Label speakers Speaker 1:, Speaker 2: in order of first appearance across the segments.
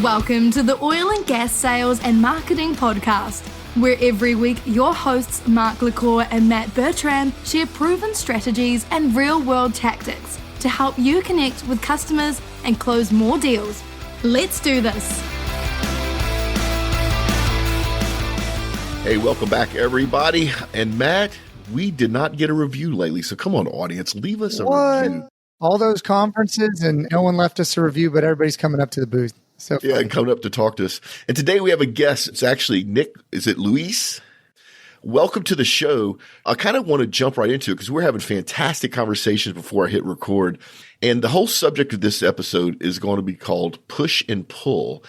Speaker 1: Welcome to the Oil and Gas Sales and Marketing Podcast, where every week your hosts Mark LaCour and Matt Bertram share proven strategies and real-world tactics to help you connect with customers and close more deals. Let's do this.
Speaker 2: Hey, welcome back, everybody. And Matt, we did not get a review lately, so come on, audience, leave us a review.
Speaker 3: All those conferences and no one left us a review, but everybody's coming up to the booth. So
Speaker 2: yeah, coming up to talk to us. And today we have a guest. It's actually Nick. Is it Loise? Welcome to the show. I kind of want to jump right into it because we're having fantastic conversations before I hit record. And the whole subject of this episode is going to be called Push and Pull.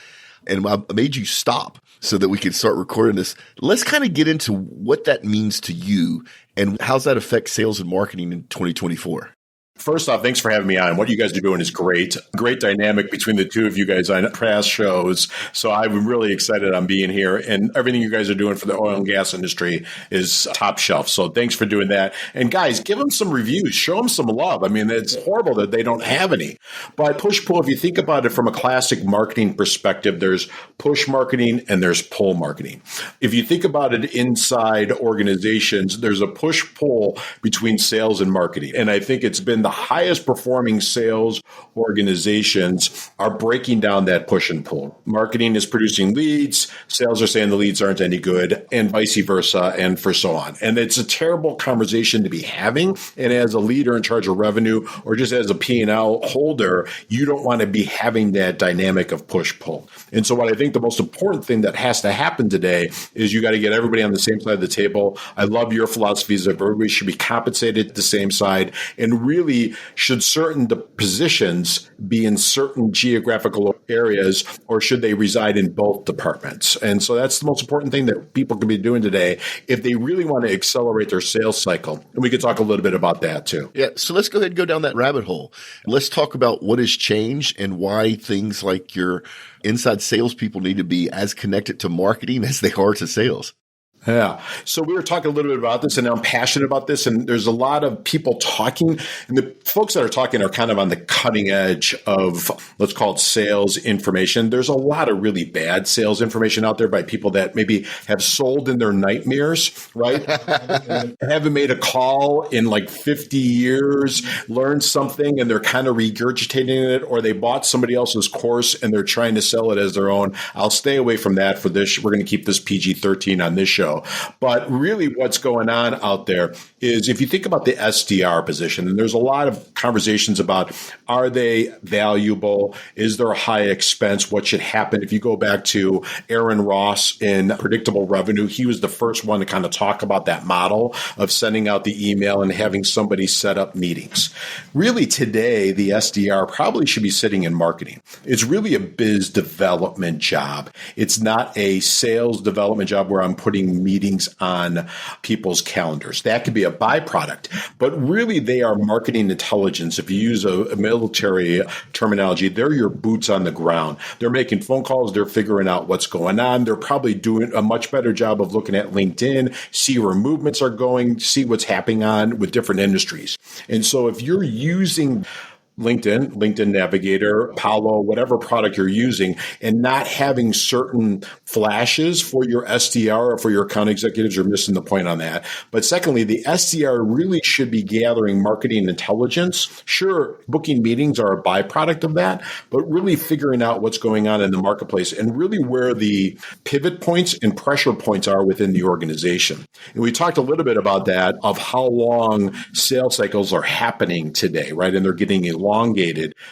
Speaker 2: And I made you stop so that we can start recording this. Let's kind of get into what that means to you and how's that affect sales and marketing in 2024.
Speaker 4: First off, thanks for having me on. What you guys are doing is great. Great dynamic between the two of you guys on past shows. So I'm really excited on being here. And everything you guys are doing for the oil and gas industry is top shelf. So thanks for doing that. And guys, give them some reviews. Show them some love. I mean, it's horrible that they don't have any. But push-pull, if you think about it from a classic marketing perspective, there's push marketing and there's pull marketing. If you think about it inside organizations, there's a push-pull between sales and marketing. And I think it's been the highest performing sales organizations are breaking down that push and pull. Marketing is producing leads. Sales are saying the leads aren't any good, and vice versa, and for so on. And it's a terrible conversation to be having. And as a leader in charge of revenue or just as a P&L holder, you don't want to be having that dynamic of push pull. And so what I think the most important thing that has to happen today is you got to get everybody on the same side of the table. I love your philosophies that everybody should be compensated at the same side, and really should certain positions be in certain geographical areas, or should they reside in both departments? And so that's the most important thing that people can be doing today if they really want to accelerate their sales cycle. And we could talk a little bit about that too.
Speaker 2: Yeah. So let's go ahead and go down that rabbit hole. Let's talk about what has changed and why things like your inside salespeople need to be as connected to marketing as they are to sales.
Speaker 4: Yeah. So we were talking a little bit about this, and I'm passionate about this. And there's a lot of people talking, and the folks that are talking are kind of on the cutting edge of, let's call it, sales information. There's a lot of really bad sales information out there by people that maybe have sold in their nightmares, right? Haven't made a call in like 50 years, learned something, and they're kind of regurgitating it, or they bought somebody else's course and they're trying to sell it as their own. I'll stay away from that for this. We're going to keep this PG-13 on this show. But really what's going on out there is if you think about the SDR position, and there's a lot of conversations about, are they valuable? Is there a high expense? What should happen? If you go back to Aaron Ross in Predictable Revenue, he was the first one to kind of talk about that model of sending out the email and having somebody set up meetings. Really today, the SDR probably should be sitting in marketing. It's really a biz development job. It's not a sales development job where I'm putting meetings on people's calendars. That could be a byproduct, but really they are marketing intelligence. If you use a military terminology, they're your boots on the ground. They're making phone calls. They're figuring out what's going on. They're probably doing a much better job of looking at LinkedIn, see where movements are going, see what's happening on with different industries. And so if you're using LinkedIn Navigator, Apollo, whatever product you're using, and not having certain flashes for your SDR or for your account executives, you're missing the point on that. But secondly, the SDR really should be gathering marketing intelligence. Sure, booking meetings are a byproduct of that, but really figuring out what's going on in the marketplace and really where the pivot points and pressure points are within the organization. And we talked a little bit about that, of how long sales cycles are happening today, right? And they're getting elongated.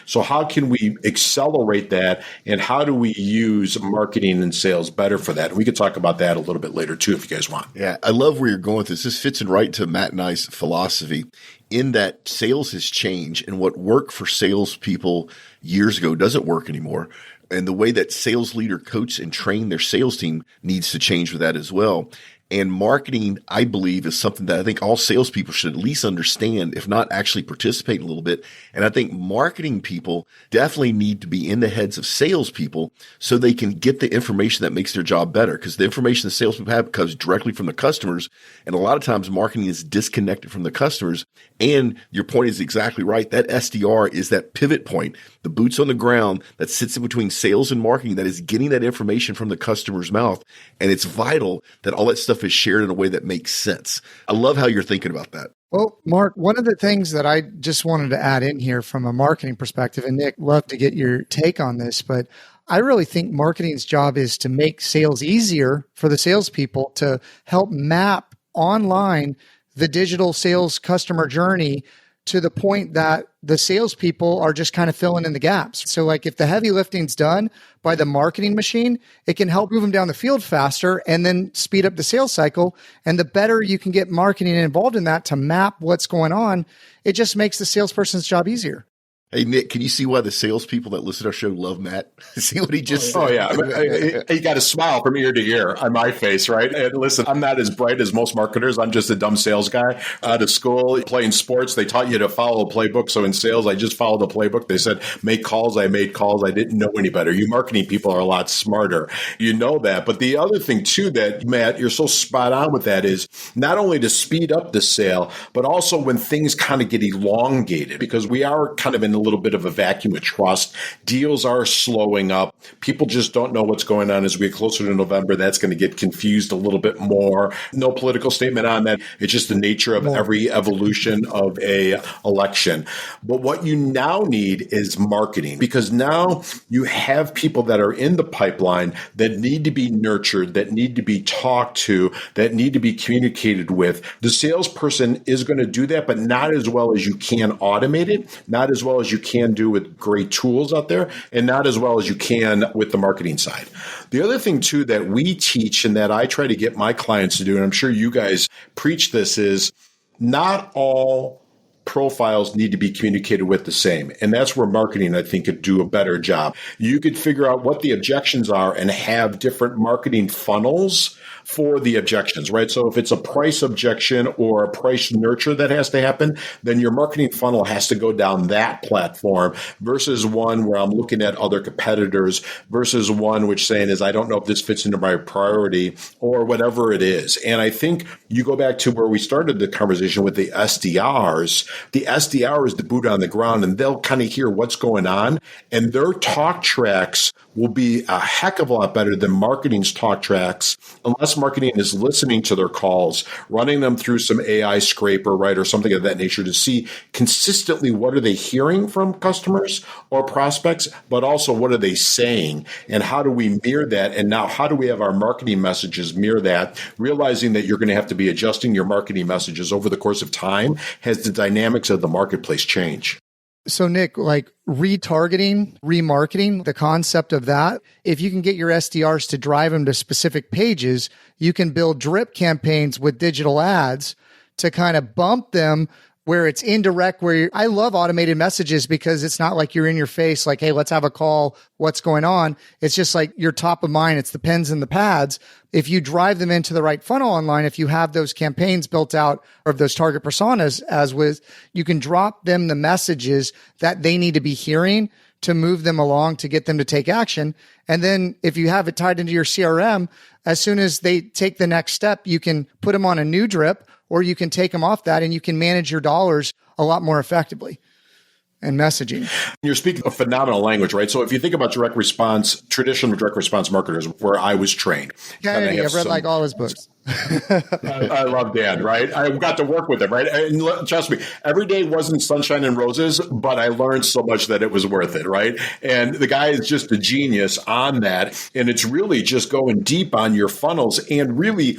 Speaker 4: So how can we accelerate that, and how do we use marketing and sales better for that? And we could talk about that a little bit later too, if you guys want.
Speaker 2: Yeah, I love where you're going with this. This fits in right to Matt and I's philosophy in that sales has changed, and what worked for salespeople years ago doesn't work anymore. And the way that sales leader coach and train their sales team needs to change with that as well. And marketing, I believe, is something that I think all salespeople should at least understand, if not actually participate a little bit. And I think marketing people definitely need to be in the heads of salespeople so they can get the information that makes their job better. Because the information the salespeople have comes directly from the customers. And a lot of times marketing is disconnected from the customers. And your point is exactly right. That SDR is that pivot point, the boots on the ground that sits in between sales and marketing that is getting that information from the customer's mouth. And it's vital that all that stuff is shared in a way that makes sense. I love how you're thinking about that.
Speaker 3: Well, Mark, one of the things that I just wanted to add in here from a marketing perspective, and Nick, love to get your take on this, but I really think marketing's job is to make sales easier for the salespeople, to help map online the digital sales customer journey to the point that the salespeople are just kind of filling in the gaps. So like if the heavy lifting's done by the marketing machine, it can help move them down the field faster and then speed up the sales cycle. And the better you can get marketing involved in that to map what's going on, it just makes the salesperson's job easier.
Speaker 2: Hey, Nick, can you see why the salespeople that listen to our show love Matt? See what he just said?
Speaker 4: Oh, yeah. He got a smile from ear to ear on my face, right? And listen, I'm not as bright as most marketers. I'm just a dumb sales guy out of school playing sports. They taught you to follow a playbook. So in sales, I just followed the playbook. They said, make calls. I made calls. I didn't know any better. You marketing people are a lot smarter. You know that. But the other thing, too, that, Matt, you're so spot on with that is not only to speed up the sale, but also when things kind of get elongated, because we are kind of in a little bit of a vacuum of trust. Deals are slowing up. People just don't know what's going on as we get closer to November. That's going to get confused a little bit more. No political statement on that. It's just the nature of every evolution of a election. But what you now need is marketing, because now you have people that are in the pipeline that need to be nurtured, that need to be talked to, that need to be communicated with. The salesperson is going to do that, but not as well as you can automate it, not as well as you can do with great tools out there, and not as well as you can with the marketing side. The other thing, too, that we teach and that I try to get my clients to do, and I'm sure you guys preach this, is not all profiles need to be communicated with the same. And that's where marketing, I think, could do a better job. You could figure out what the objections are and have different marketing funnels for the objections, right? So if it's a price objection or a price nurture that has to happen, then your marketing funnel has to go down that platform versus one where I'm looking at other competitors versus one which saying is, I don't know if this fits into my priority or whatever it is. And I think you go back to where we started the conversation with the SDRs. The SDR is the boot on the ground, and they'll kind of hear what's going on, and their talk tracks will be a heck of a lot better than marketing's talk tracks, unless marketing is listening to their calls, running them through some AI scraper, right, or something of that nature to see consistently what are they hearing from customers or prospects, but also what are they saying, and how do we mirror that, and now how do we have our marketing messages mirror that, realizing that you're going to have to be adjusting your marketing messages over the course of time as the dynamics of the marketplace change.
Speaker 3: So Nick, like retargeting, remarketing, the concept of that, if you can get your SDRs to drive them to specific pages, you can build drip campaigns with digital ads to kind of bump them where it's indirect, I love automated messages because it's not like you're in your face, like, hey, let's have a call. What's going on? It's just like you're top of mind. It's the pens and the pads. If you drive them into the right funnel online, if you have those campaigns built out or those target personas, you can drop them the messages that they need to be hearing to move them along, to get them to take action. And then if you have it tied into your CRM, as soon as they take the next step, you can put them on a new drip, or you can take them off that, and you can manage your dollars a lot more effectively and messaging.
Speaker 4: You're speaking a phenomenal language, right? So if you think about direct response, traditional direct response marketers, where I was trained.
Speaker 3: Okay, I've read like all his books.
Speaker 4: I love Dan, right? I got to work with him, right? And trust me, every day wasn't sunshine and roses, but I learned so much that it was worth it, right? And the guy is just a genius on that. And it's really just going deep on your funnels and really,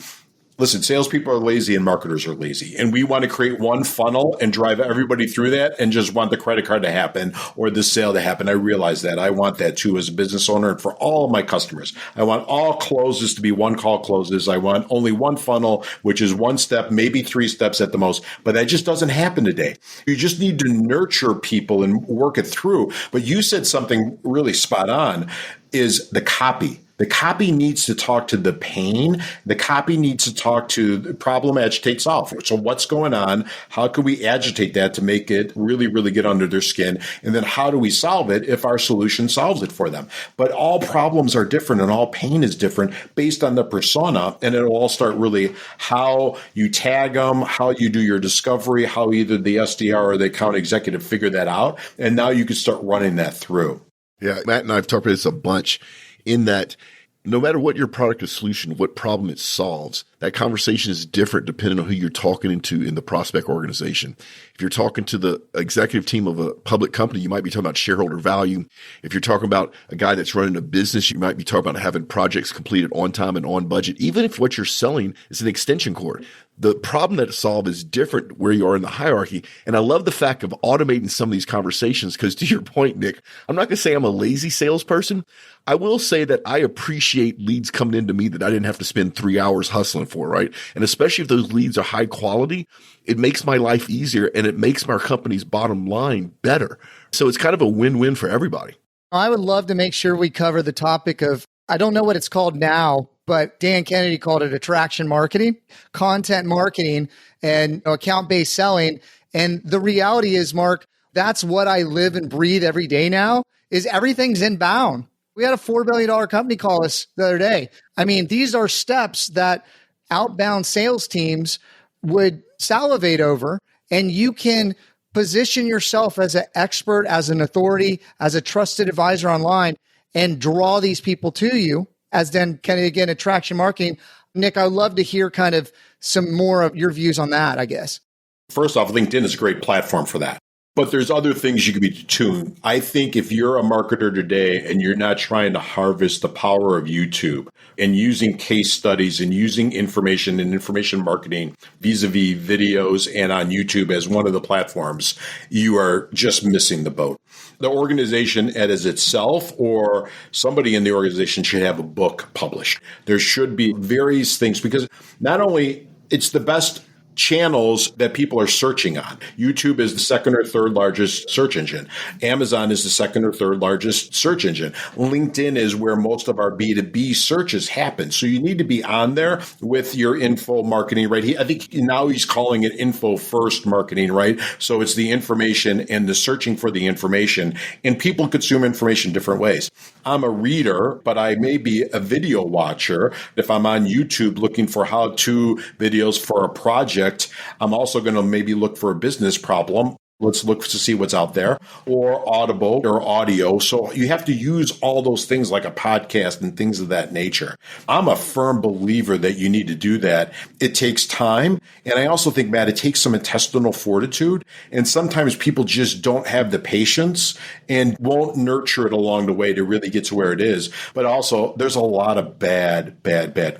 Speaker 4: listen, salespeople are lazy and marketers are lazy. And we want to create one funnel and drive everybody through that and just want the credit card to happen or the sale to happen. I realize that. I want that too as a business owner and for all of my customers. I want all closes to be one call closes. I want only one funnel, which is one step, maybe 3 steps at the most. But that just doesn't happen today. You just need to nurture people and work it through. But you said something really spot on, is the copy. The copy needs to talk to the pain. The copy needs to talk to the problem, agitate, solve. So what's going on? How can we agitate that to make it really, really get under their skin? And then how do we solve it if our solution solves it for them? But all problems are different and all pain is different based on the persona. And it'll all start really how you tag them, how you do your discovery, how either the SDR or the account executive figure that out. And now you can start running that through.
Speaker 2: Yeah, Matt and I have talked about this a bunch in that no matter what your product or solution, what problem it solves, that conversation is different depending on who you're talking to in the prospect organization. If you're talking to the executive team of a public company, you might be talking about shareholder value. If you're talking about a guy that's running a business, you might be talking about having projects completed on time and on budget, even if what you're selling is an extension cord. The problem that it solves is different where you are in the hierarchy. And I love the fact of automating some of these conversations because to your point, Nick, I'm not going to say I'm a lazy salesperson. I will say that I appreciate leads coming into me that I didn't have to spend 3 hours hustling for, right? And especially if those leads are high quality, it makes my life easier and it makes our company's bottom line better. So it's kind of a win-win for everybody.
Speaker 3: I would love to make sure we cover the topic of, I don't know what it's called now, but Dan Kennedy called it attraction marketing, content marketing, and account-based selling. And the reality is, Mark, that's what I live and breathe every day now, is everything's inbound. We had a $4 billion company call us the other day. I mean, these are steps that outbound sales teams would salivate over, and you can position yourself as an expert, as an authority, as a trusted advisor online, and draw these people to you. As then kind of, again, attraction marketing. Nick, I'd love to hear kind of some more of your views on that, I guess.
Speaker 4: First off, LinkedIn is a great platform for that. But there's other things you could be tuned. I think if you're a marketer today and you're not trying to harvest the power of YouTube and using case studies and using information and information marketing vis-a-vis videos and on YouTube as one of the platforms, you are just missing the boat. The organization as itself or somebody in the organization should have a book published. There should be various things because not only it's the best channels that people are searching on. YouTube is the second or third largest search engine. Amazon is the second or third largest search engine. LinkedIn is where most of our B2B searches happen. So you need to be on there with your info marketing, right? I think now he's calling it info first marketing, right? So it's the information and the searching for the information, and people consume information different ways. I'm a reader, but I may be a video watcher. If I'm on YouTube looking for how-to videos for a project, I'm also going to maybe look for a business problem. Let's look to see what's out there, or Audible or audio. So you have to use all those things like a podcast and things of that nature. I'm a firm believer that you need to do that. It takes time. And I also think, Matt, it takes some intestinal fortitude. And sometimes people just don't have the patience and won't nurture it along the way to really get to where it is. But also there's a lot of bad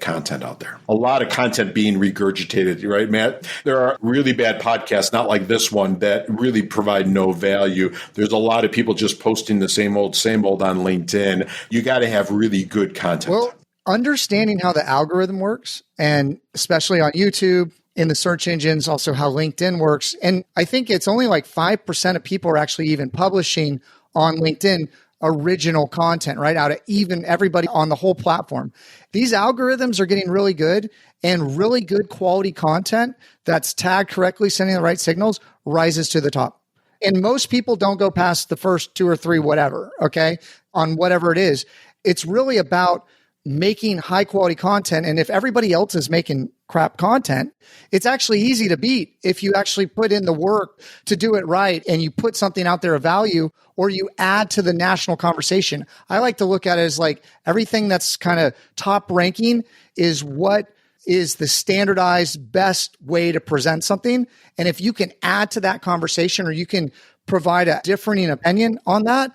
Speaker 4: content out there. A lot of content being regurgitated, right, Matt? There are really bad podcasts, not like this one, that really provide no value. There's a lot of people just posting the same old on LinkedIn. You got to have really good content.
Speaker 3: Well, understanding how the algorithm works, and especially on YouTube, in the search engines, also how LinkedIn works. And I think it's only like 5% of people are actually even publishing on LinkedIn original content, right? Out of even everybody on the whole platform. These algorithms are getting really good, and really good quality content that's tagged correctly, sending the right signals, rises to the top. And most people don't go past the first 2 or 3, whatever, okay, on whatever it is. It's really about making high quality content. And if everybody else is making crap content, it's actually easy to beat if you actually put in the work to do it right and you put something out there of value, or you add to the national conversation. I like to look at it as like everything that's kind of top ranking is what is the standardized best way to present something. And if you can add to that conversation, or you can provide a differing opinion on that,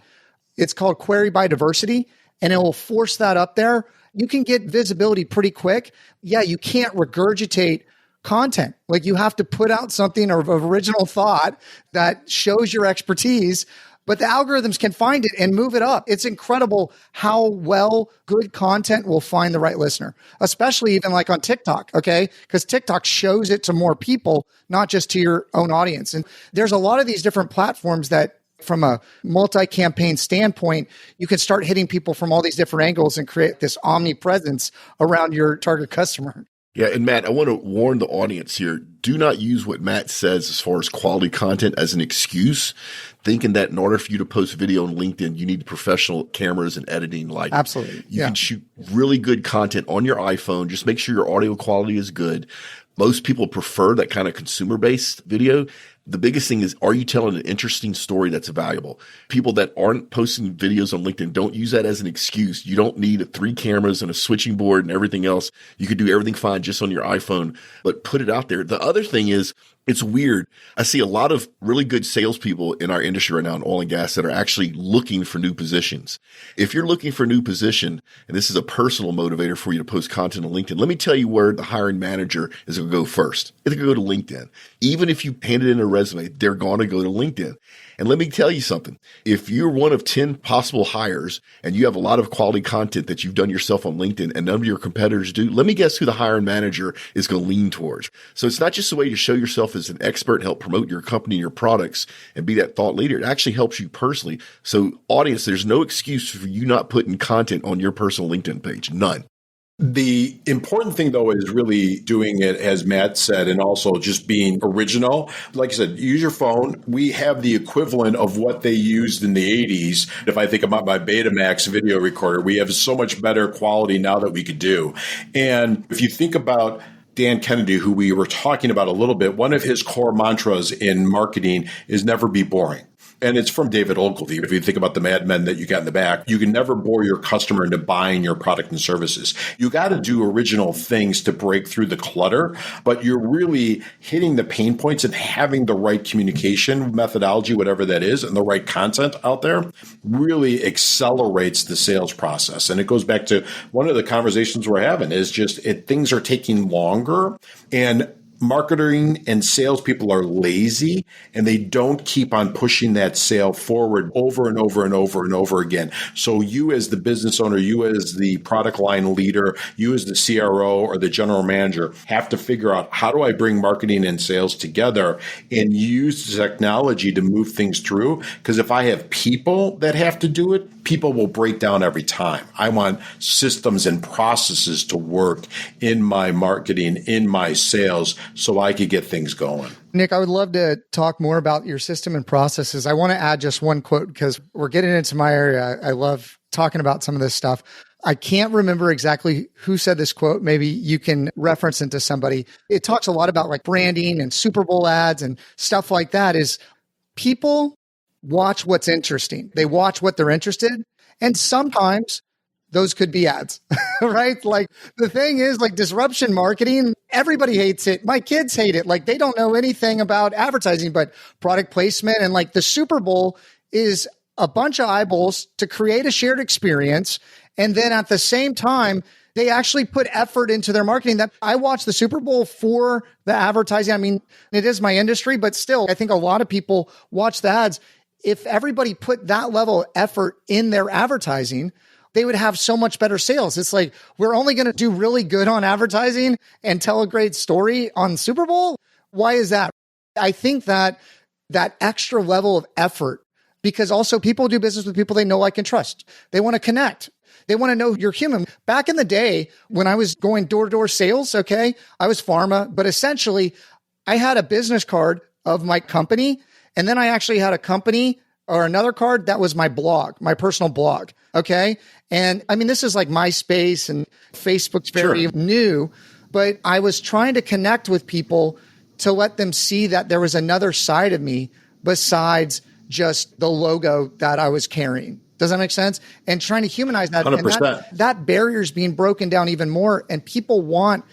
Speaker 3: it's called query by diversity, and it will force that up there. You can get visibility pretty quick. Yeah, you can't regurgitate content. Like, you have to put out something of original thought that shows your expertise, but the algorithms can find it and move it up. It's incredible how well good content will find the right listener, especially even like on TikTok, okay? Because TikTok shows it to more people, not just to your own audience. And there's a lot of these different platforms that from a multi-campaign standpoint, you can start hitting people from all these different angles and create this omnipresence around your target customer.
Speaker 2: Yeah. And Matt, I want to warn the audience here. Do not use what Matt says as far as quality content as an excuse, thinking that in order for you to post video on LinkedIn, you need professional cameras and editing lighting.
Speaker 3: Absolutely.
Speaker 2: You can shoot really good content on your iPhone. Just make sure your audio quality is good. Most people prefer that kind of consumer-based video. The biggest thing is, are you telling an interesting story that's valuable? People that aren't posting videos on LinkedIn, don't use that as an excuse. You don't need 3 cameras and a switching board and everything else. You could do everything fine just on your iPhone, but put it out there. The other thing is, it's weird. I see a lot of really good salespeople in our industry right now in oil and gas that are actually looking for new positions. If you're looking for a new position, and this is a personal motivator for you to post content on LinkedIn, let me tell you where the hiring manager is going to go first. It's going to go to LinkedIn. Even if you handed in a resume, they're going to go to LinkedIn. And let me tell you something. If you're one of 10 possible hires and you have a lot of quality content that you've done yourself on LinkedIn and none of your competitors do, let me guess who the hiring manager is going to lean towards. So it's not just a way to show yourself as an expert, help promote your company, your products, and be that thought leader. It actually helps you personally. So audience, there's no excuse for you not putting content on your personal LinkedIn page. None.
Speaker 4: The important thing, though, is really doing it, as Matt said, and also just being original. Like I said, use your phone. We have the equivalent of what they used in the 80s. If I think about my Betamax video recorder, we have so much better quality now that we could do. And if you think about Dan Kennedy, who we were talking about a little bit, one of his core mantras in marketing is never be boring. And it's from David Ogilvy. If you think about the Mad Men that you got in the back, you can never bore your customer into buying your product and services. You got to do original things to break through the clutter, but you're really hitting the pain points and having the right communication methodology, whatever that is, and the right content out there really accelerates the sales process. And it goes back to one of the conversations we're having is just things are taking longer, and marketing and salespeople are lazy, and they don't keep on pushing that sale forward over and over and over and over again. So you as the business owner, you as the product line leader, you as the CRO or the general manager have to figure out, how do I bring marketing and sales together and use the technology to move things through? Because if I have people that have to do it, people will break down every time. I want systems and processes to work in my marketing, in my sales, so I could get things going.
Speaker 3: Nick, I would love to talk more about your system and processes. I want to add just one quote because we're getting into my area. I love talking about some of this stuff. I can't remember exactly who said this quote. Maybe you can reference it to somebody. It talks a lot about like branding and Super Bowl ads and stuff like that. Is people watch what's interesting. They watch what they're interested in. And sometimes those could be ads, right? Like the thing is, like disruption marketing, everybody hates it. My kids hate it. Like they don't know anything about advertising, but product placement and like the Super Bowl is a bunch of eyeballs to create a shared experience. And then at the same time, they actually put effort into their marketing. That I watch the Super Bowl for the advertising. I mean, it is my industry, but still, I think a lot of people watch the ads. If everybody put that level of effort in their advertising, they would have so much better sales. It's like, we're only going to do really good on advertising and tell a great story on Super Bowl. Why is that? I think that extra level of effort, because also people do business with people they know, like, and trust. They want to connect. They want to know you're human. Back in the day when I was going door-to-door sales, okay, I was pharma, but essentially I had a business card of my company. And then I actually had a company or another card that was my blog, my personal blog. Okay. And I mean, this is like MySpace and Facebook's very new, but I was trying to connect with people to let them see that there was another side of me besides just the logo that I was carrying. Does that make sense? And trying to humanize that.
Speaker 4: 100%.
Speaker 3: And that barrier is being broken down even more. And people want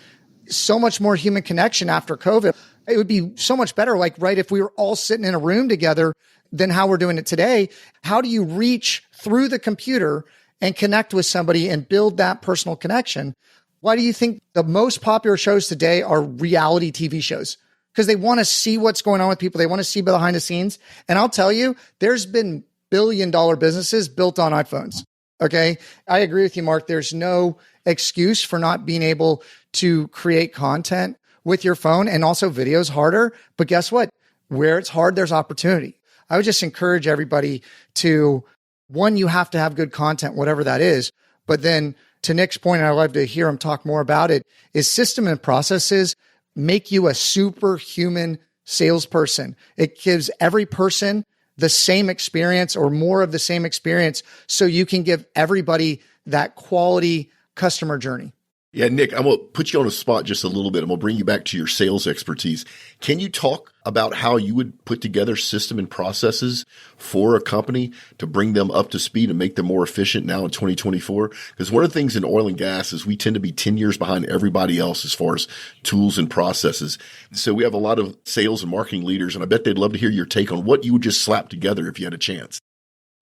Speaker 3: so much more human connection after COVID. It would be so much better, like, right, if we were all sitting in a room together than how we're doing it today. How do you reach through the computer and connect with somebody and build that personal connection? Why do you think the most popular shows today are reality TV shows? Because they want to see what's going on with people. They want to see behind the scenes. And I'll tell you, there's been billion-dollar businesses built on iPhones. Okay. I agree with you, Mark. There's no excuse for not being able to create content with your phone, and also videos harder. But guess what? Where it's hard, there's opportunity. I would just encourage everybody to, one, you have to have good content, whatever that is. But then to Nick's point, and I'd love to hear him talk more about it, is system and processes make you a superhuman salesperson. It gives every person the same experience or more of the same experience, so you can give everybody that quality customer journey.
Speaker 2: Yeah, Nick, I'm going to put you on a spot just a little bit. I'm going to bring you back to your sales expertise. Can you talk about how you would put together system and processes for a company to bring them up to speed and make them more efficient now in 2024? Because one of the things in oil and gas is we tend to be 10 years behind everybody else as far as tools and processes. So we have a lot of sales and marketing leaders, and I bet they'd love to hear your take on what you would just slap together if you had a chance.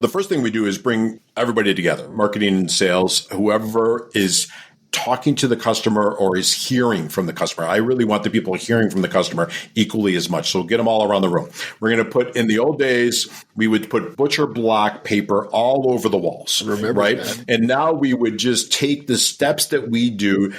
Speaker 4: The first thing we do is bring everybody together, marketing and sales, whoever is talking to the customer or is hearing from the customer. I really want the people hearing from the customer equally as much. So get them all around the room. We're going to put, in the old days, we would put butcher block paper all over the walls.
Speaker 2: Remember,
Speaker 4: right?
Speaker 2: That.
Speaker 4: And now we would just take the steps that we do,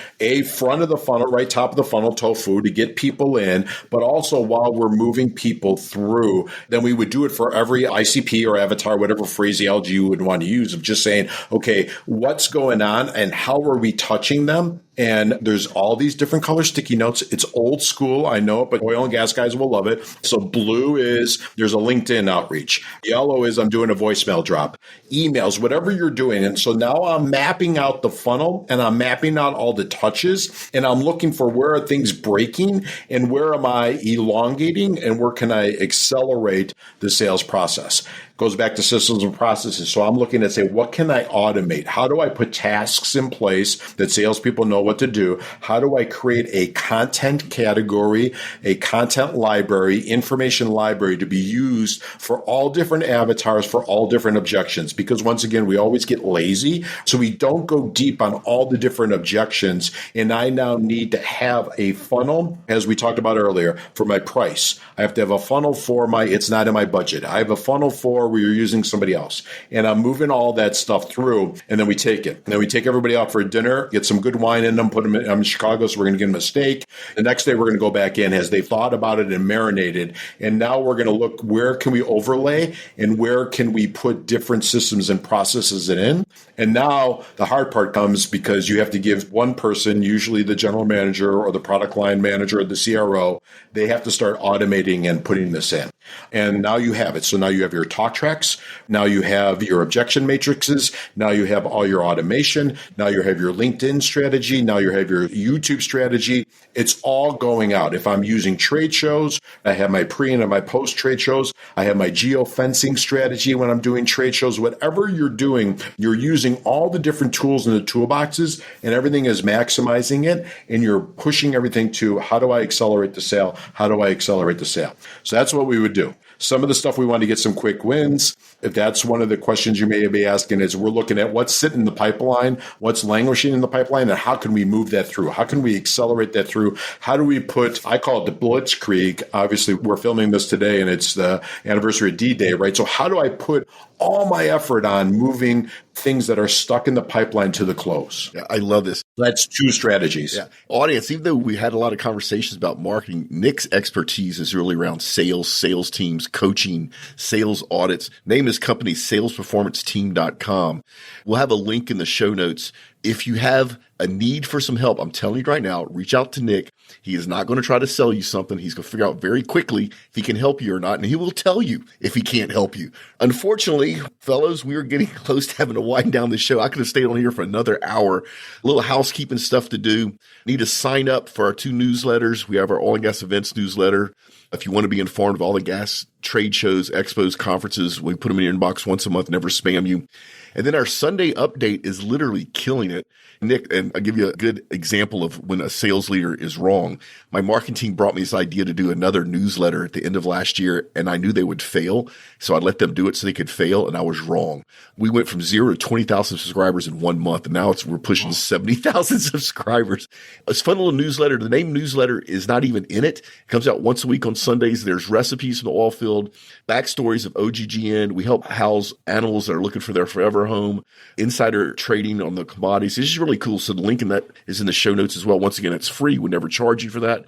Speaker 4: front of the funnel, right top of the funnel, tofu, to get people in, but also while we're moving people through, then we would do it for every ICP or avatar, whatever phraseology you would want to use, of just saying, okay, what's going on and how are we touching them? And there's all these different color sticky notes. It's old school, I know it, but oil and gas guys will love it. So blue is there's a LinkedIn outreach. Yellow is I'm doing a voicemail drop. Emails, whatever you're doing. And so now I'm mapping out the funnel and I'm mapping out all the touches and I'm looking for where are things breaking and where am I elongating and where can I accelerate the sales process. Goes back to systems and processes. So I'm looking at, say, what can I automate? How do I put tasks in place that salespeople know what to do? How do I create a content category, a content library, information library to be used for all different avatars, for all different objections? Because once again, we always get lazy. So we don't go deep on all the different objections. And I now need to have a funnel, as we talked about earlier, for my price. I have to have a funnel for my, it's not in my budget. I have a funnel for where you're using somebody else. And I'm moving all that stuff through, and then we take it. And then we take everybody out for a dinner, get some good wine in them, put them in, I'm in Chicago, so we're going to give them a steak. The next day, we're going to go back in as they thought about it and marinated. And now we're going to look, where can we overlay and where can we put different systems and processes in? And now the hard part comes because you have to give one person, usually the general manager or the product line manager or the CRO, they have to start automating and putting this in. And now you have it. So now you have your talk tracks. Now you have your objection matrices. Now you have all your automation. Now you have your LinkedIn strategy. Now you have your YouTube strategy. It's all going out. If I'm using trade shows, I have my pre and my post trade shows. I have my geofencing strategy when I'm doing trade shows. Whatever you're doing, you're using all the different tools in the toolboxes and everything is maximizing it. And you're pushing everything to, how do I accelerate the sale? How do I accelerate the sale? So that's what we would do. Some of the stuff we want to get some quick wins. If that's one of the questions you may be asking, is we're looking at what's sitting in the pipeline, what's languishing in the pipeline, and how can we move that through? How can we accelerate that through? How do we put, I call it the blitzkrieg. Obviously, we're filming this today and it's the anniversary of D-Day, right? So how do I put all my effort on moving things that are stuck in the pipeline to the close?
Speaker 2: Yeah, I love this.
Speaker 4: That's two strategies.
Speaker 2: Yeah. Audience, even though we had a lot of conversations about marketing, Nick's expertise is really around sales, sales teams, coaching, sales audits. Name his company, salesperformanceteam.com. We'll have a link in the show notes. If you have a need for some help, I'm telling you right now, reach out to Nick. He is not going to try to sell you something. He's going to figure out very quickly if he can help you or not, and he will tell you if he can't help you. Unfortunately, fellows, we are getting close to having to wind down the show. I could have stayed on here for another hour. A little housekeeping stuff to do. Need to sign up for our 2 newsletters. We have our Oil and Gas Events newsletter. If you want to be informed of all the gas trade shows, expos, conferences, we put them in your inbox once a month, never spam you. And then our Sunday update is literally killing it. Nick, and I'll give you a good example of when a sales leader is wrong. My marketing team brought me this idea to do another newsletter at the end of last year, and I knew they would fail. So I let them do it so they could fail, and I was wrong. We went from 0 to 20,000 subscribers in 1 month, and now we're pushing 70,000 subscribers. It's a fun little newsletter. The name newsletter is not even in it. It comes out once a week on Sundays. There's recipes from the oil field, backstories of OGGN. We help house animals that are looking for their forever home, insider trading on the commodities. It's just really cool. So the link in that is in the show notes as well. Once again, it's free. We never charge you for that.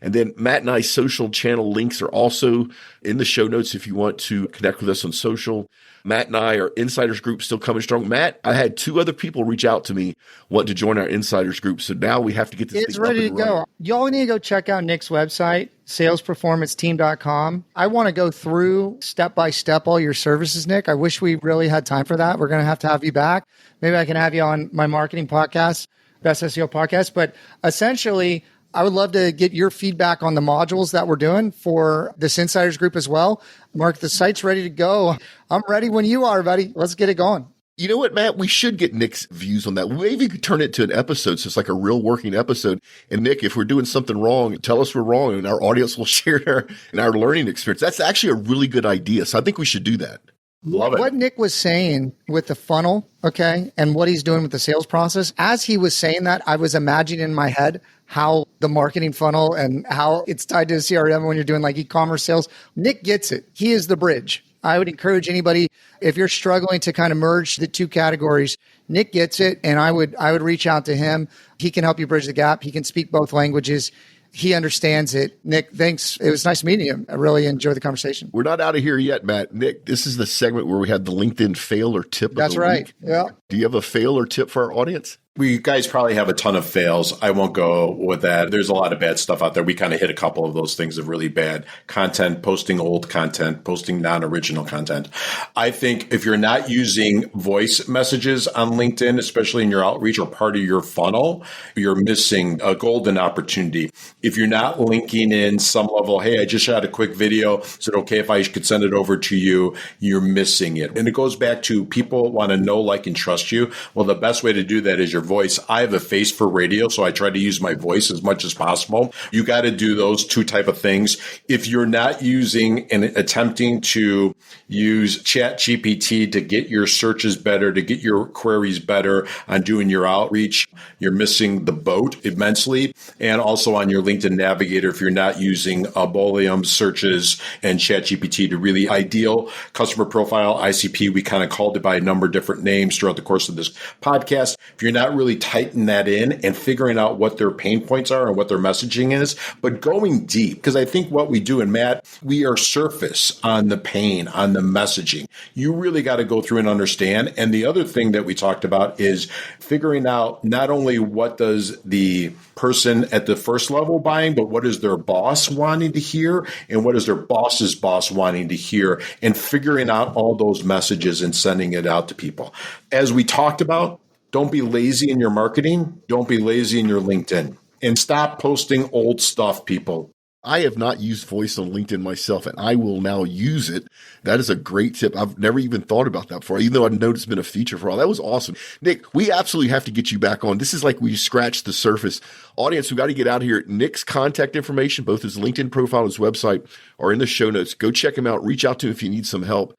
Speaker 2: And then Matt and I's social channel links are also in the show notes if you want to connect with us on social. Matt and I, our Insiders group, still coming strong. Matt, I had 2 other people reach out to me wanting to join our Insiders group. So now we have to get this
Speaker 3: It's
Speaker 2: thing
Speaker 3: ready
Speaker 2: up
Speaker 3: to
Speaker 2: and
Speaker 3: go.
Speaker 2: running.
Speaker 3: Y'all need to go check out Nick's website, salesperformanceteam.com. I want to go through step by step all your services, Nick. I wish we really had time for that. We're going to have you back. Maybe I can have you on my marketing podcast, Best SEO podcast. But essentially, I would love to get your feedback on the modules that we're doing for this Insiders group as well. Mark, the site's ready to go. I'm ready when you are, buddy. Let's get it going.
Speaker 2: You know what, Matt? We should get Nick's views on that. Maybe we could turn it to an episode, so it's like a real working episode. And Nick, if we're doing something wrong, tell us we're wrong, and our audience will share our learning experience. That's actually a really good idea. So I think we should do that.
Speaker 4: Love it.
Speaker 3: What Nick was saying with the funnel, okay, and what he's doing with the sales process, as he was saying that, I was imagining in my head how the marketing funnel and how it's tied to CRM when you're doing like e-commerce sales. Nick gets it. He is the bridge. I would encourage anybody, if you're struggling to kind of merge the 2 categories, Nick gets it, and I would reach out to him. He can help you bridge the gap. He can speak both languages. He understands it. Nick, thanks. It was nice meeting you. I really enjoyed the conversation.
Speaker 2: We're not out of here yet, Matt. Nick, this is the segment where we have the LinkedIn fail or tip of
Speaker 3: That's
Speaker 2: the
Speaker 3: right.
Speaker 2: week.
Speaker 3: Yeah.
Speaker 2: Do you have a fail or tip for our audience?
Speaker 4: We guys probably have a ton of fails. I won't go with that. There's a lot of bad stuff out there. We kind of hit a couple of those things of really bad content, posting old content, posting non-original content. I think if you're not using voice messages on LinkedIn, especially in your outreach or part of your funnel, you're missing a golden opportunity. If you're not linking in some level, hey, I just shot a quick video. Is it okay if I could send it over to you? You're missing it. And it goes back to people want to know, like, and trust you. Well, the best way to do that is your voice. I have a face for radio, so I try to use my voice as much as possible. You got to do those 2 type of things. If you're not using and attempting to use ChatGPT to get your searches better, to get your queries better on doing your outreach, you're missing the boat immensely. And also on your LinkedIn Navigator, if you're not using Boolean searches and ChatGPT to really ideal customer profile, ICP, we kind of called it by a number of different names throughout the course of this podcast. If you're not really tighten that in and figuring out what their pain points are and what their messaging is, but going deep, because I think what we do, and Matt, we are surface on the pain, on the messaging. You really got to go through and understand. And the other thing that we talked about is figuring out not only what does the person at the first level buying, but what is their boss wanting to hear and what is their boss's boss wanting to hear, and figuring out all those messages and sending it out to people. As we talked about, don't be lazy in your marketing. Don't be lazy in your LinkedIn. And stop posting old stuff, people.
Speaker 2: I have not used voice on LinkedIn myself, and I will now use it. That is a great tip. I've never even thought about that before, even though I know it's been a feature for all. That was awesome. Nick, we absolutely have to get you back on. This is like we scratched the surface. Audience, we got to get out of here. Nick's contact information, both his LinkedIn profile and his website, are in the show notes. Go check him out. Reach out to him if you need some help.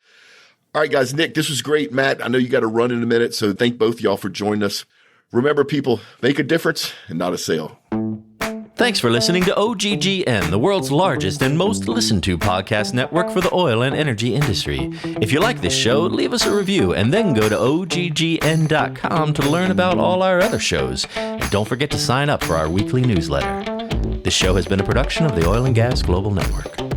Speaker 2: All right, guys, Nick, this was great. Matt, I know you got to run in a minute, so thank both of y'all for joining us. Remember, people, make a difference and not a sale.
Speaker 5: Thanks for listening to OGGN, the world's largest and most listened to podcast network for the oil and energy industry. If you like this show, leave us a review and then go to OGGN.com to learn about all our other shows. And don't forget to sign up for our weekly newsletter. This show has been a production of the Oil and Gas Global Network.